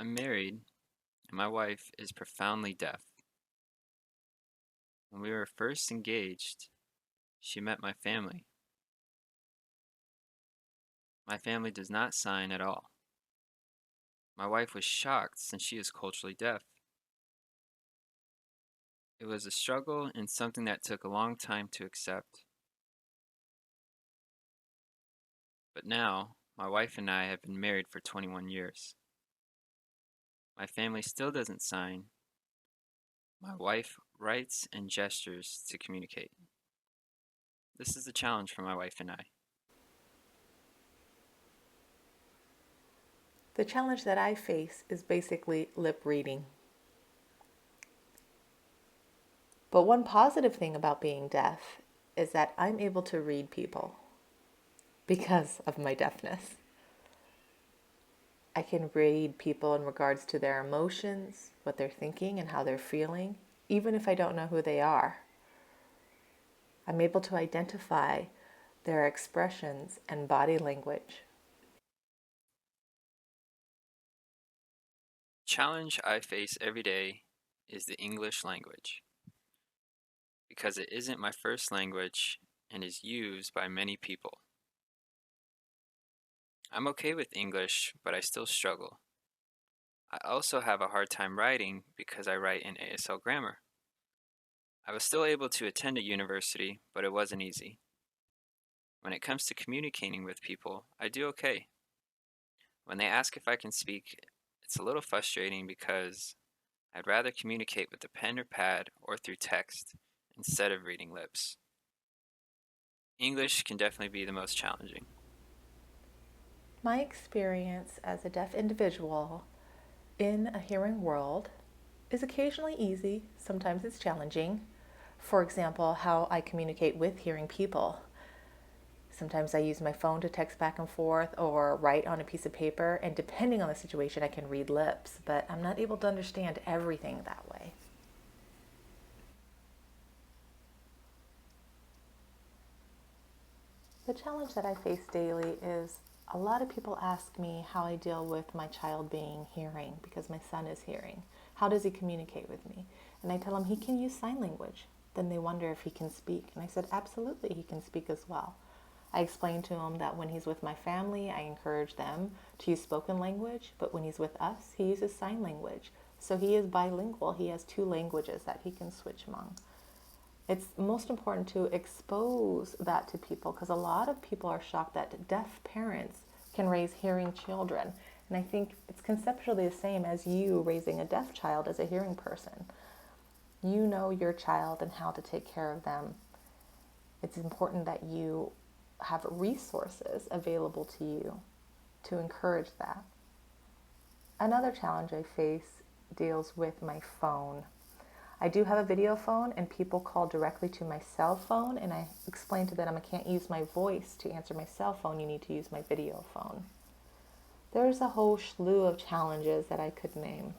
I'm married, and my wife is profoundly deaf. When we were first engaged, she met my family. My family does not sign at all. My wife was shocked since she is culturally deaf. It was a struggle and something that took a long time to accept. But now, my wife and I have been married for 21 years. My family still doesn't sign. My wife writes and gestures to communicate. This is a challenge for my wife and I. The challenge that I face is basically lip reading. But one positive thing about being deaf is that I'm able to read people because of my deafness. I can read people in regards to their emotions, what they're thinking, and how they're feeling, even if I don't know who they are. I'm able to identify their expressions and body language. Challenge I face every day is the English language, because it isn't my first language and is used by many people. I'm okay with English, but I still struggle. I also have a hard time writing because I write in ASL grammar. I was still able to attend a university, but it wasn't easy. When it comes to communicating with people, I do okay. When they ask if I can speak, it's a little frustrating because I'd rather communicate with a pen or pad or through text instead of reading lips. English can definitely be the most challenging. My experience as a deaf individual in a hearing world is occasionally easy, sometimes it's challenging. For example, how I communicate with hearing people. Sometimes I use my phone to text back and forth or write on a piece of paper, and depending on the situation, I can read lips, but I'm not able to understand everything that way. The challenge that I face daily is a lot of people ask me how I deal with my child being hearing because my son is hearing. How does he communicate with me? And I tell them he can use sign language. Then they wonder if he can speak. And I said, absolutely, he can speak as well. I explained to him that when he's with my family, I encourage them to use spoken language, but when he's with us, he uses sign language. So he is bilingual. He has two languages that he can switch among. It's most important to expose that to people because a lot of people are shocked that deaf parents can raise hearing children. And I think it's conceptually the same as you raising a deaf child as a hearing person. You know your child and how to take care of them. It's important that you have resources available to you to encourage that. Another challenge I face deals with my phone. I do have a video phone and people call directly to my cell phone, and I explain to them I can't use my voice to answer my cell phone, you need to use my video phone. There's a whole slew of challenges that I could name.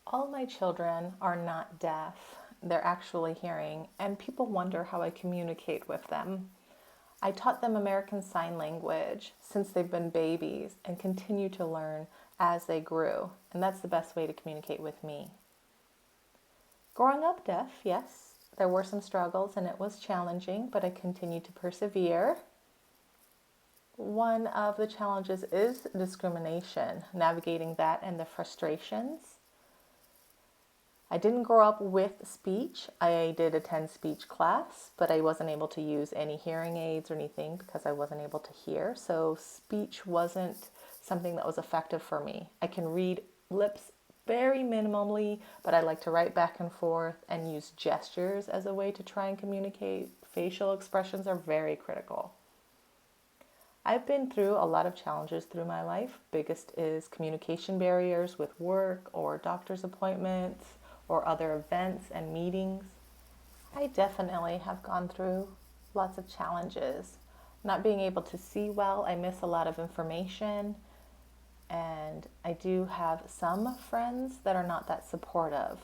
All my children are not deaf. They're actually hearing, and people wonder how I communicate with them. I taught them American Sign Language since they've been babies and continue to learn as they grew, and that's the best way to communicate with me. Growing up deaf, yes, there were some struggles and it was challenging, but I continued to persevere. One of the challenges is discrimination, navigating that and the frustrations. I didn't grow up with speech. I did attend speech class, but I wasn't able to use any hearing aids or anything because I wasn't able to hear. So speech wasn't something that was effective for me. I can read lips very minimally, but I like to write back and forth and use gestures as a way to try and communicate. Facial expressions are very critical. I've been through a lot of challenges through my life. Biggest is communication barriers with work or doctor's appointments or other events and meetings. I definitely have gone through lots of challenges. Not being able to see well, I miss a lot of information, and I do have some friends that are not that supportive,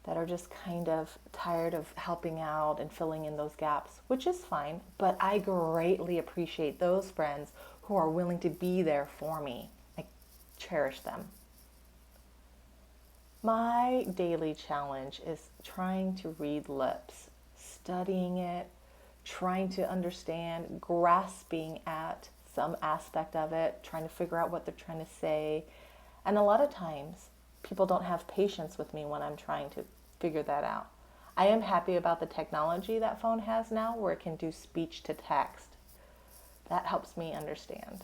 that are just kind of tired of helping out and filling in those gaps, which is fine, but I greatly appreciate those friends who are willing to be there for me. I cherish them. My daily challenge is trying to read lips, studying it, trying to understand, grasping at some aspect of it, trying to figure out what they're trying to say. And a lot of times, people don't have patience with me when I'm trying to figure that out. I am happy about the technology that phone has now where it can do speech to text. That helps me understand.